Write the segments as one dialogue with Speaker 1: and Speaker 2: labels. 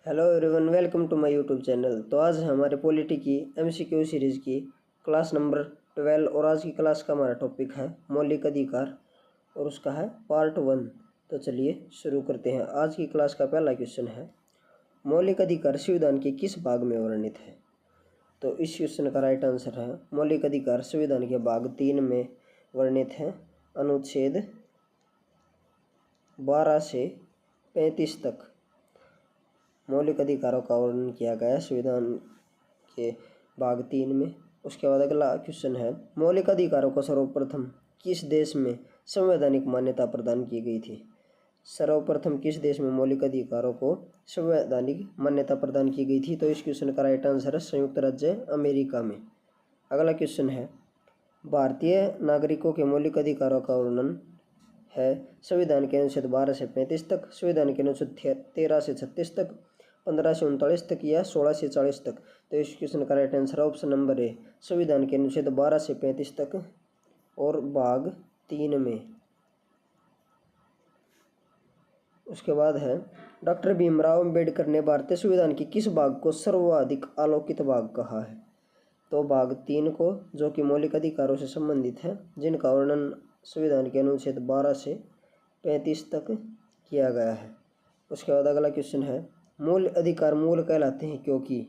Speaker 1: Hello everyone, welcome to my YouTube channel. तो आज हमारे पॉलिटी की एमसीक्यू सीरीज़ की क्लास नंबर 12 और आज की क्लास का हमारा टॉपिक है मौलिक अधिकार और उसका है पार्ट 1। तो चलिए शुरू करते हैं। आज की क्लास का पहला क्वेश्चन है, मौलिक अधिकार संविधान के किस भाग में वर्णित है? तो इस क्वेश्चन का राइट आंसर है, मौलिक अधिकार संविधान के भाग 3 में वर्णित है। अनुच्छेद 12 से 35 तक मौलिक अधिकारों का वर्णन किया गया है संविधान के भाग 3 में। उसके बाद अगला क्वेश्चन है, मौलिक अधिकारों को सर्वप्रथम किस देश में संवैधानिक मान्यता प्रदान की गई थी? सर्वप्रथम किस देश में मौलिक अधिकारों को संवैधानिक मान्यता प्रदान की गई थी? तो इस क्वेश्चन का राइट आंसर है संयुक्त राज्य अमेरिका में। अगला क्वेश्चन है, भारतीय नागरिकों के मौलिक अधिकारों का वर्णन है संविधान के अनुच्छेद 12 से 35 तक, संविधान के अनुच्छेद 13 से 36 तक, 15 से 39 तक या 16 से 40 तक। तो इस क्वेश्चन का right answer option number A, संविधान के अनुच्छेद 12 से 35 तक और भाग 3 में। उसके बाद है, डॉक्टर भीमराव अंबेडकर ने भारतीय संविधान के किस भाग को सर्वाधिक आलोकित भाग कहा है? तो भाग 3 को, जो कि मौलिक अधिकारों से संबंधित है, जिनका वर्णन संविधान के अनुच्छेद 12 से 35 तक किया गया है। उसके बाद अगला क्वेश्चन है, मूल अधिकार मूल कहलाते हैं क्योंकि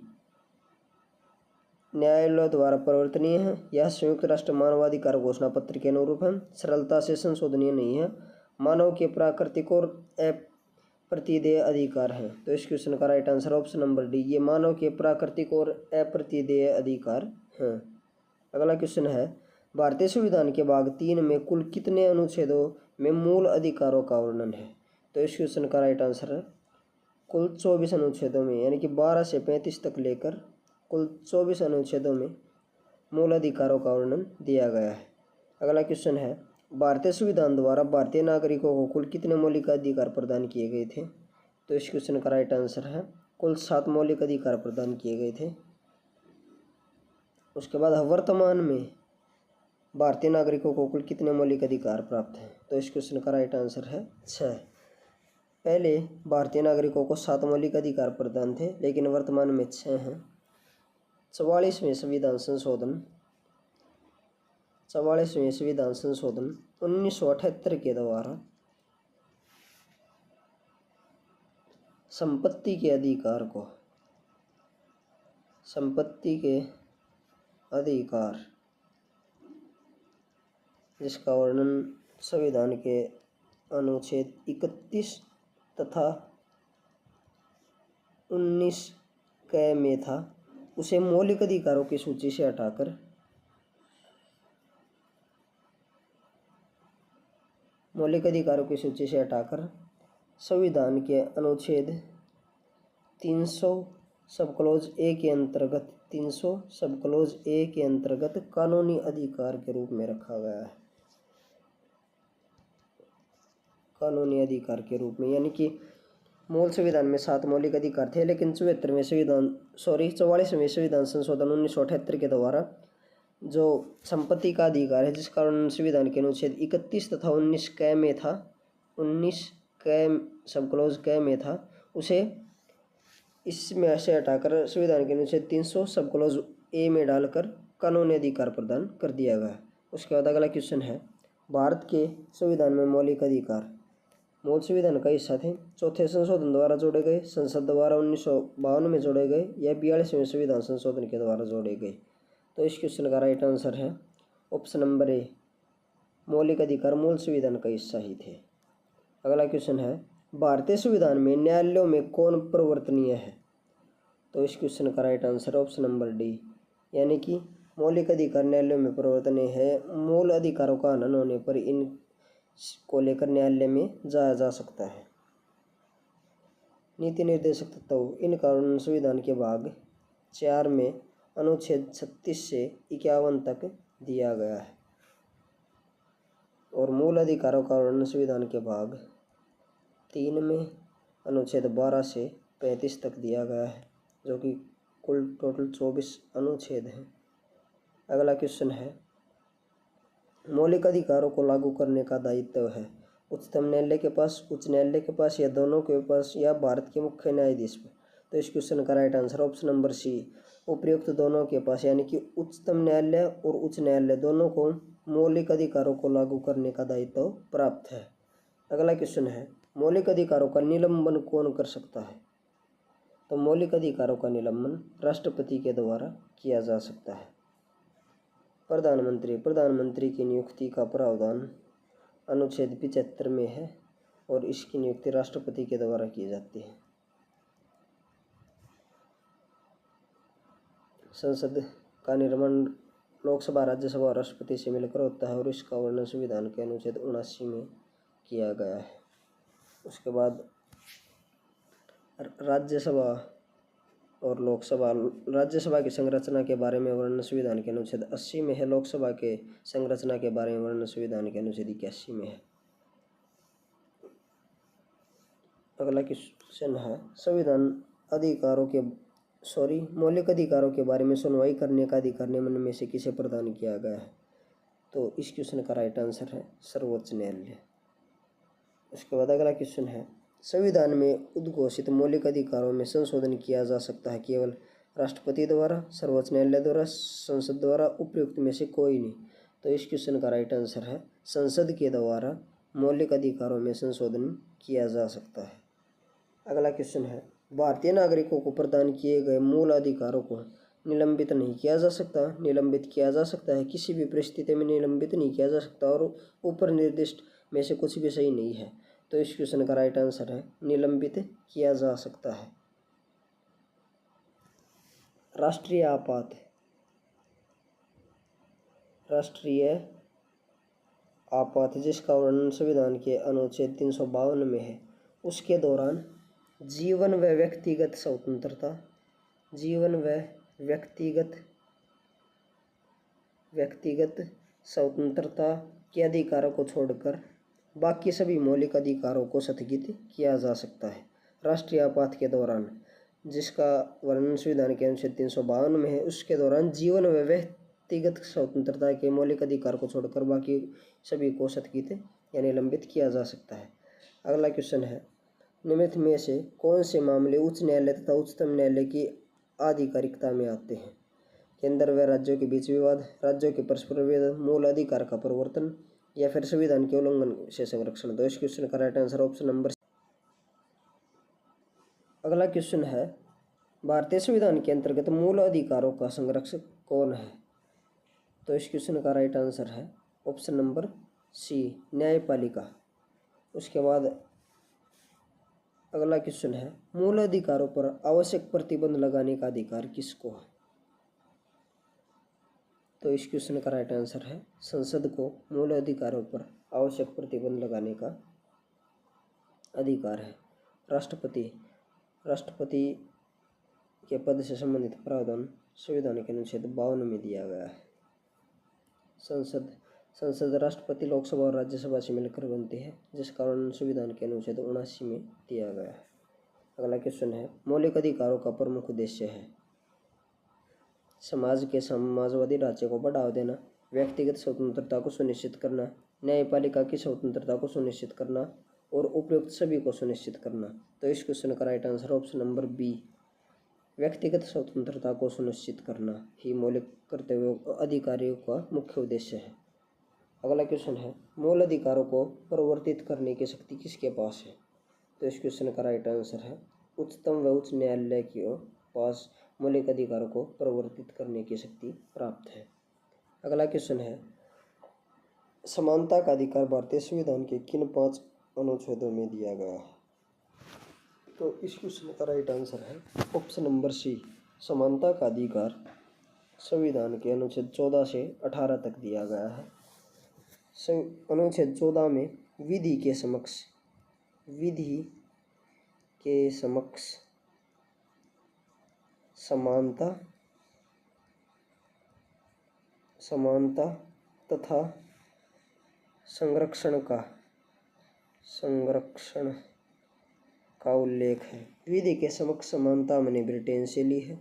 Speaker 1: न्यायालयों द्वारा परिवर्तनीय है, यह संयुक्त राष्ट्र मानवाधिकार घोषणा पत्र के अनुरूप है, सरलता से संशोधनीय नहीं है, मानव के प्राकृतिक और अप्रतिदेय अधिकार है। तो इस क्वेश्चन का right answer option number D, ये मानव के प्राकृतिक और अप्रतिदेय अधिकार हैं। अगला क्वेश्चन है, भारतीय संविधान के भाग 3 में कुल कितने अनुच्छेदों में मूल अधिकारों का वर्णन है? तो इस क्वेश्चन का राइट आंसर है कुल 24 अनुच्छेदों में, यानी कि 12 से 35 तक लेकर कुल 24 अनुच्छेदों में मूल अधिकारों का वर्णन दिया गया है। अगला क्वेश्चन है, भारतीय संविधान द्वारा भारतीय नागरिकों को कुल कितने मौलिक अधिकार प्रदान किए गए थे? तो इस क्वेश्चन का राइट आंसर है कुल 7 मौलिक अधिकार प्रदान किए गए थे। उसके बाद वर्तमान में भारतीय नागरिकों को कुल कितने मौलिक अधिकार प्राप्त हैं? तो इस क्वेश्चन का राइट आंसर है 6। पहले भारतीय नागरिकों को 7 मौलिक अधिकार प्रदान थे, लेकिन वर्तमान में 6 हैं। 44वें संविधान संशोधन 1978 के द्वारा संपत्ति के अधिकार जिसका वर्णन संविधान के अनुच्छेद 31 तथा 19 क में था, उसे मौलिक अधिकारों की सूची से हटाकर संविधान के अनुच्छेद 300 सब क्लोज ए के अंतर्गत 300 सब क्लोज ए के अंतर्गत कानूनी अधिकार के रूप में रखा गया है। कानूनी अधिकार के रूप में, यानी कि मूल संविधान में 7 मौलिक अधिकार थे, लेकिन 44वें संविधान संशोधन 1978 के द्वारा जो संपत्ति का अधिकार है, जिस कारण संविधान के अनुच्छेद 31 तथा 19 क में था, 19 क सब क्लोज क में था, उसे इसमें से हटाकर संविधान के अनुच्छेद 300 सब क्लोज ए में डालकर कानूनी अधिकार प्रदान कर दिया गया। उसके बाद अगला क्वेश्चन है, भारत के संविधान में मौलिक अधिकार मूल संविधान का हिस्सा थे, चौथे संशोधन द्वारा जोड़े गए, संसद द्वारा 1952 में जोड़े गए या 42वें संविधान संशोधन के द्वारा जोड़े गए? तो इस क्वेश्चन का राइट आंसर है ऑप्शन नंबर ए, मौलिक अधिकार मूल संविधान का हिस्सा ही थे। अगला क्वेश्चन है, भारतीय संविधान में न्यायालयों में कौन परिवर्तनीय है? तो इस क्वेश्चन का right answer option number D, यानी कि मौलिक अधिकार न्यायालयों में परिवर्तनीय है। मूल अधिकारों का हनन होने पर इन को लेकर न्यायालय में जाया जा सकता है। नीति निर्देशक तत्व इन कानून संविधान के भाग 4 में अनुच्छेद 36 से 51 तक दिया गया है और मूल अधिकारों का वर्णन संविधान के भाग 3 में अनुच्छेद 12 से 35 तक दिया गया है, जो कि कुल टोटल 24 अनुच्छेद हैं। अगला क्वेश्चन है, मौलिक अधिकारों को लागू करने का दायित्व है उच्चतम न्यायालय के पास, उच्च न्यायालय के पास या दोनों के पास या भारत के मुख्य न्यायाधीश पर? तो इस क्वेश्चन का right answer option number C. उपयुक्त दोनों के पास यानी कि उच्चतम न्यायालय और उच्च न्यायालय दोनों को मौलिक अधिकारों को लागू करने का दायित्व प्राप्त है। अगला क्वेश्चन है, मौलिक अधिकारों का निलंबन कौन कर सकता है? तो मौलिक अधिकारों का निलंबन राष्ट्रपति के द्वारा किया जा सकता है। प्रधानमंत्री की नियुक्ति का प्रावधान अनुच्छेद 75 में है और इसकी नियुक्ति राष्ट्रपति के द्वारा की जाती है। संसद का निर्माण लोकसभा, राज्यसभा और राष्ट्रपति से मिलकर होता है और इसका वर्णन संविधान के अनुच्छेद 79 में किया गया है। उसके बाद राज्यसभा और लोकसभा, राज्यसभा की संरचना के बारे में वर्णन संविधान के अनुच्छेद 80 में है। लोकसभा के संरचना के बारे में वर्णन संविधान के अनुच्छेद 81 में है। अगला क्वेश्चन है, मौलिक अधिकारों के बारे में सुनवाई करने का अधिकार निम्न में से किसे प्रदान किया गया है? तो इस क्वेश्चन का राइट आंसर है सर्वोच्च न्यायालय। उसके बाद अगला क्वेश्चन है, संविधान में उद्घोषित मौलिक अधिकारों में संशोधन किया जा सकता है केवल राष्ट्रपति द्वारा, सर्वोच्च न्यायालय द्वारा, संसद द्वारा, उपयुक्त में से कोई नहीं। तो इस क्वेश्चन का राइट आंसर है संसद के द्वारा मौलिक अधिकारों में संशोधन किया जा सकता है। अगला क्वेश्चन है, भारतीय नागरिकों को प्रदान किए गए मूल अधिकारों को निलंबित नहीं किया जा सकता। निलंबित किया जा सकता है, किसी भी परिस्थिति में निलंबित नहीं किया जा सकता और ऊपर निर्दिष्ट में से कुछ भी सही नहीं है। तो इस क्वेश्चन का राइट आंसर है निलंबित किया जा सकता है। राष्ट्रीय आपात जिसका वर्णन संविधान के अनुच्छेद 352 में है, उसके दौरान जीवन व व्यक्तिगत स्वतंत्रता के अधिकारों को छोड़कर बाकी सभी मौलिक अधिकारों को स्थगित किया जा सकता है। राष्ट्रीय आपात के दौरान, जिसका वर्णन संविधान के अनुच्छेद 352 में है, उसके दौरान जीवन व व्यक्तिगत स्वतंत्रता के मौलिक अधिकार को छोड़कर बाकी सभी को स्थगित यानी निलंबित किया जा सकता है। अगला क्वेश्चन है, निम्नलिखित में से कौन से मामले उच्च न्यायालय तथा उच्चतम न्यायालय की आधिकारिकता में आते हैं? केंद्र व राज्यों के बीच विवाद, राज्यों के परस्पर विवाद, मूल अधिकार का परिवर्तन या फिर संविधान के उल्लंघन से संरक्षण। तो इस क्वेश्चन का राइट आंसर ऑप्शन नंबर। अगला क्वेश्चन है, भारतीय संविधान के अंतर्गत मूल अधिकारों का संरक्षक कौन है? तो इस क्वेश्चन का राइट आंसर है ऑप्शन नंबर सी, न्यायपालिका। उसके बाद अगला क्वेश्चन है, मूल अधिकारों पर आवश्यक प्रतिबंध लगाने का अधिकार किसको है? तो इस क्वेश्चन का राइट आंसर है संसद को मूल अधिकारों पर आवश्यक प्रतिबंध लगाने का अधिकार है। राष्ट्रपति के पद से संबंधित प्रावधान संविधान के अनुच्छेद 52 में दिया गया है। संसद राष्ट्रपति, लोकसभा और राज्यसभा से मिलकर बनती है, जिसका वर्णन संविधान के अनुच्छेद 79 में दिया गया है। अगला क्वेश्चन है, मौलिक अधिकारों का प्रमुख उद्देश्य है समाज के समाजवादी ढांचे को बढ़ावा देना, व्यक्तिगत स्वतंत्रता को सुनिश्चित करना, न्यायपालिका की स्वतंत्रता को सुनिश्चित करना और उपयुक्त सभी को सुनिश्चित करना। तो इस क्वेश्चन का right answer option number B, व्यक्तिगत स्वतंत्रता को सुनिश्चित करना ही मौलिक कर्तव्यों अधिकारियों का मुख्य उद्देश्य है। अगला क्वेश्चन है, मूल अधिकारों को परिवर्तित करने की शक्ति किसके पास है? तो इस क्वेश्चन का राइट आंसर है उच्चतम व उच्च न्यायालय के पास मौलिक अधिकारों को परिवर्तित करने की शक्ति प्राप्त है। अगला क्वेश्चन है, समानता का अधिकार भारतीय संविधान के किन 5 अनुच्छेदों में दिया गया है? तो इस क्वेश्चन का राइट आंसर है ऑप्शन नंबर सी, समानता का अधिकार संविधान के अनुच्छेद 14 से 18 तक दिया गया है। अनुच्छेद 14 में विधि के समक्ष समानता तथा संरक्षण का उल्लेख है। विधि के समक्ष समानता मैंने ब्रिटेन से ली है,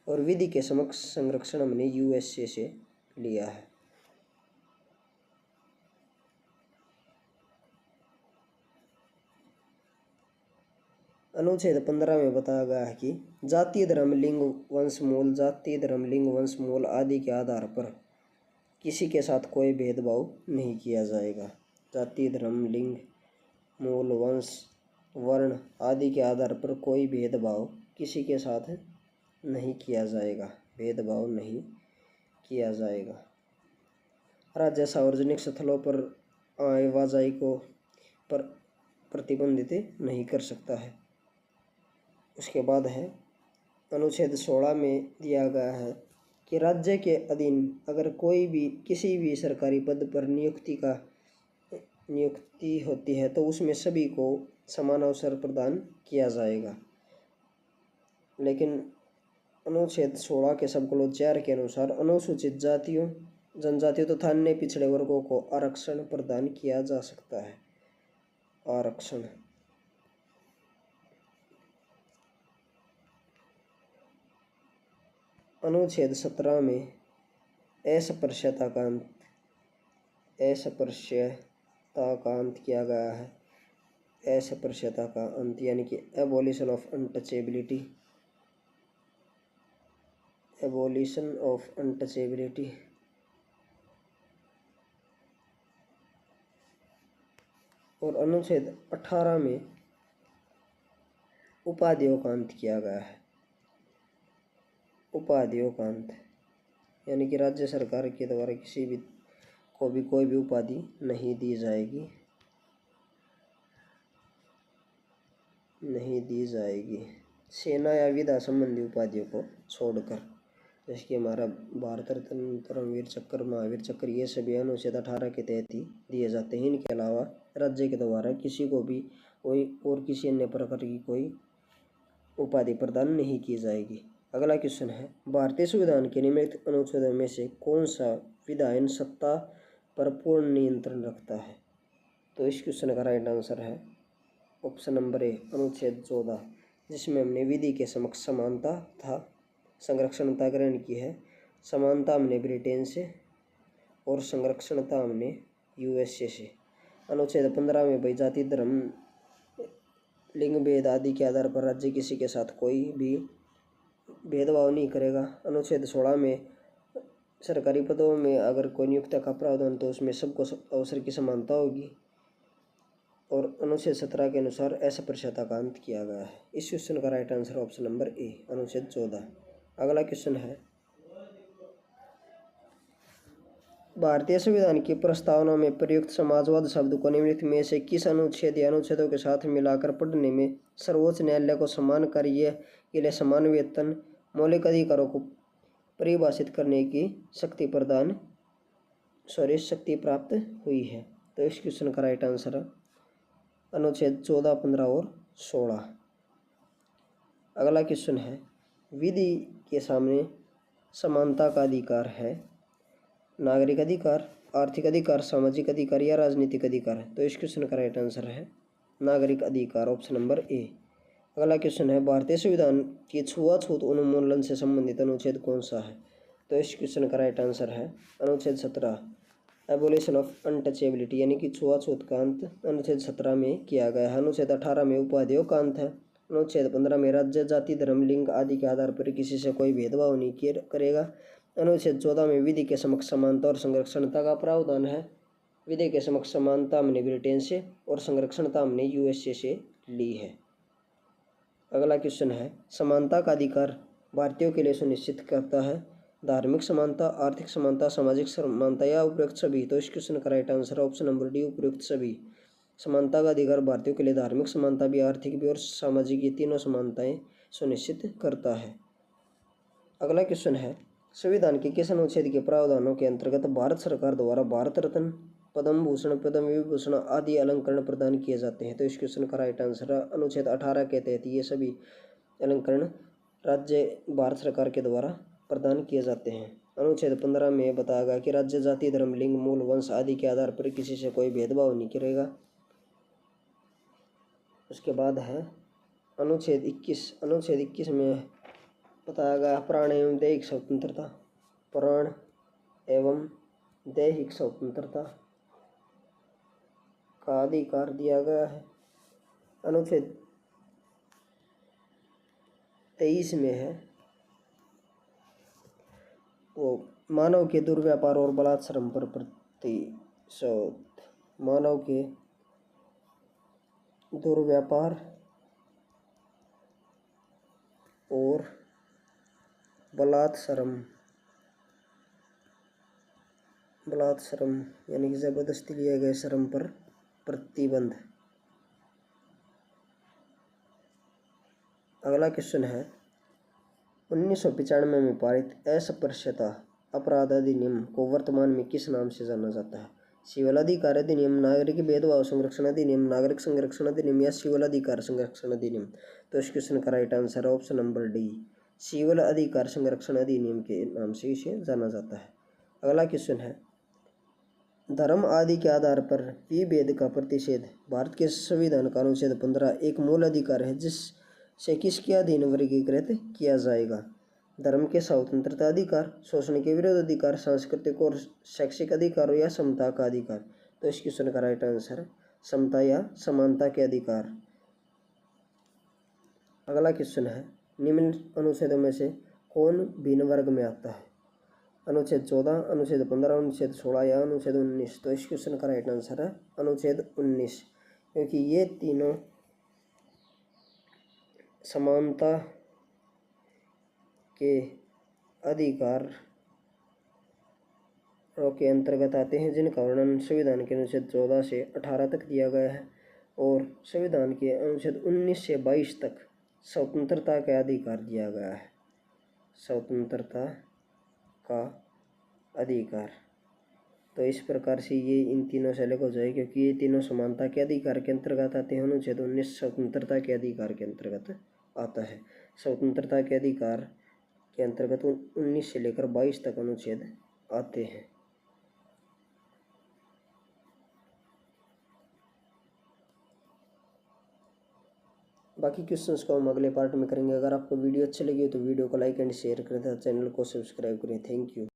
Speaker 1: और विधि के समक्ष संरक्षण मैंने यूएसए से लिया है। अनुच्छेद 15 में बताया गया है कि जाति धर्म लिंग वंश मूल, जाति धर्म लिंग वंश मूल आदि के आधार पर किसी के साथ कोई भेदभाव नहीं किया जाएगा। जाति धर्म लिंग मूल वंश वर्ण आदि के आधार पर कोई भेदभाव किसी के साथ नहीं किया जाएगा, भेदभाव नहीं किया जाएगा। राज्य सार्वजनिक स्थलों पर आवाजाही को प्रतिबंधित नहीं कर सकता है। उसके बाद है अनुच्छेद 16 में दिया गया है कि राज्य के अधीन अगर कोई भी किसी भी सरकारी पद पर नियुक्ति होती है तो उसमें सभी को समान अवसर प्रदान किया जाएगा। लेकिन अनुच्छेद 16 के सबक्लोज 4 के अनुसार अनुसूचित जातियों जनजातियों तथा अन्य पिछड़े वर्गों को आरक्षण प्रदान किया जा सकता है। आरक्षण अनुच्छेद 17 में अस्पृश्यता का अंत किया गया है। अस्पृश्यता का अंत यानी कि abolition of untouchability, abolition of untouchability. और अनुच्छेद 18 में उपाधियों का अंत किया गया है। उपाधियों का अंत यानी कि राज्य सरकार के द्वारा किसी भी को भी कोई भी उपाधि नहीं दी जाएगी, नहीं दी जाएगी सेना या विधा संबंधी उपाधियों को छोड़कर, जैसे कि हमारा भारत रत्न, परमवीर चक्र, महावीर चक्र, ये सभी अनुच्छेद 18 के तहत ही दिए जाते हैं। इनके अलावा राज्य के द्वारा किसी को भी कोई और किसी अन्य प्रकार की कोई उपाधि प्रदान नहीं की जाएगी। अगला क्वेश्चन है, भारतीय संविधान के निम्नलिखित अनुच्छेदों में से कौन सा विधायन सत्ता पर पूर्ण नियंत्रण रखता है? तो इस क्वेश्चन का राइट आंसर है ऑप्शन नंबर ए, अनुच्छेद 14, जिसमें हमने विधि के समक्ष समानता तथा संरक्षणता ग्रहण की है। समानता हमने ब्रिटेन से और संरक्षणता हमने यूएसए से। अनुच्छेद 15 में भाई जाति धर्म लिंग भेद आदि के आधार पर राज्य किसी के साथ कोई भी भेदभाव नहीं करेगा। अनुच्छेद 16 में सरकारी पदों में अगर कोई नियुक्ति का प्रावधान तो उसमें सबको अवसर की समानता होगी। और अनुच्छेद 17 के अनुसार अस्पृश्यता का अंत किया गया है। इस क्वेश्चन का right answer option number A, अनुच्छेद 14। अगला क्वेश्चन है, भारतीय संविधान की प्रस्तावना में प्रयुक्त समाजवाद शब्द को निम्नलिखित में से किस अनुच्छेद या अनुच्छेदों के साथ मिलाकर पढ़ने में सर्वोच्च न्यायालय को समान कार्य के लिए समान वेतन, मौलिक अधिकारों को परिभाषित करने की शक्ति प्राप्त हुई है? तो इस क्वेश्चन का राइट आंसर अनुच्छेद 14, 15 और 16। अगला क्वेश्चन है, विधि के सामने समानता का अधिकार है नागरिक अधिकार, आर्थिक अधिकार, सामाजिक अधिकार या राजनीतिक अधिकार? तो इस क्वेश्चन का राइट आंसर है नागरिक अधिकार, ऑप्शन नंबर ए। अगला क्वेश्चन है, भारतीय संविधान की छुआछूत उन्मूलन से संबंधित अनुच्छेद कौन सा है? तो इस क्वेश्चन का राइट आंसर है अनुच्छेद 17, एबोलिशन ऑफ अनटचेबिलिटी यानी कि छुआछूत का अंत अनुच्छेद 17 में किया गया है। अनुच्छेद 18 में उपाधियों का अंत है। अनुच्छेद 15 में राज्य जाति धर्म लिंग आदि के आधार पर किसी से कोई भेदभाव नहीं करेगा। अनुच्छेद 14 में विधि के समक्ष समानता और संरक्षणता का प्रावधान है। विधि के समक्ष समानता हमने ब्रिटेन से और संरक्षणता हमने यूएसए से ली है। अगला क्वेश्चन है, समानता का अधिकार भारतीयों के लिए सुनिश्चित करता है धार्मिक समानता, आर्थिक समानता, सामाजिक समानता या उपयुक्त सभी? तो इस क्वेश्चन का right answer option number D, उपयुक्त सभी। समानता का अधिकार भारतीयों के लिए धार्मिक समानता भी, आर्थिक भी और सामाजिक, ये तीनों समानताएं सुनिश्चित करता है। अगला क्वेश्चन है, संविधान के किस अनुच्छेद के प्रावधानों के अंतर्गत भारत सरकार द्वारा भारत रत्न, पद्म भूषण, पद्म विभूषण आदि अलंकरण प्रदान किए जाते हैं? तो इस क्वेश्चन का राइट आंसर अनुच्छेद 18 के तहत ये सभी अलंकरण राज्य भारत सरकार के द्वारा प्रदान किए जाते हैं। अनुच्छेद 15 में बताया गया कि राज्य जाति धर्म लिंग मूल वंश आदि के आधार पर किसी से कोई भेदभाव नहीं करेगा। उसके बाद है अनुच्छेद 21। अनुच्छेद 21 में बताया गया प्राण एवं दैहिक स्वतंत्रता, प्राण एवं दैहिक स्वतंत्रता का अधिकार दिया गया है। अनुच्छेद 23 में है वो मानव के दुर्व्यापार और बलात् श्रम पर प्रतिशोध। मानव के दुर्व्यापार और बलात् श्रम यानी कि जबरदस्ती लिए गए श्रम पर प्रतिबंध। अगला क्वेश्चन है 1995 में पारित अस्पृश्यता अपराध अधिनियम को वर्तमान में किस नाम से जाना जाता है? सिविल अधिकार अधिनियम, नागरिक भेदभाव संरक्षण अधिनियम, नागरिक संरक्षण अधिनियम या सिविल अधिकार संरक्षण अधिनियम? तो इस क्वेश्चन का राइट आंसर है ऑप्शन नंबर डी, सिविल अधिकार संरक्षण अधिनियम के नाम से इसे जाना जाता है। अगला क्वेश्चन है धर्म आदि के आधार पर विभेद का प्रतिषेध भारत के संविधान का अनुच्छेद 15 एक मूल अधिकार है जिससे किसके अधीन वर्गीकृत किया जाएगा? धर्म के स्वतंत्रता अधिकार, शोषण के विरोध अधिकार, सांस्कृतिक और शैक्षिक अधिकार या समता का अधिकार? तो इस क्वेश्चन का राइट आंसर समता या समानता के अधिकार। अगला क्वेश्चन है निम्न अनुच्छेदों में से कौन भिन्न वर्ग में आता है? अनुच्छेद 14, अनुच्छेद 15, अनुच्छेद 16 या अनुच्छेद 19? तो इस क्वेश्चन का राइट आंसर है अनुच्छेद 19, क्योंकि ये तीनों समानता के अधिकार के अंतर्गत आते हैं जिनका वर्णन संविधान के अनुच्छेद 14 से 18 तक दिया गया है और संविधान के अनुच्छेद 19 से 22 तक स्वतंत्रता का अधिकार दिया गया है। स्वतंत्रता का अधिकार। तो इस प्रकार से ये इन तीनों से अलग हो जाए क्योंकि ये तीनों समानता के अधिकार के अंतर्गत आते हैं। अनुच्छेद 19 स्वतंत्रता के अधिकार के अंतर्गत आता है। स्वतंत्रता के अधिकार के अंतर्गत 19 से लेकर 22 तक अनुच्छेद आते हैं। बाकी क्वेश्चंस को हम अगले पार्ट में करेंगे। अगर आपको वीडियो अच्छी लगी तो वीडियो को लाइक एंड शेयर करें तथा चैनल को सब्सक्राइब करें। Thank you.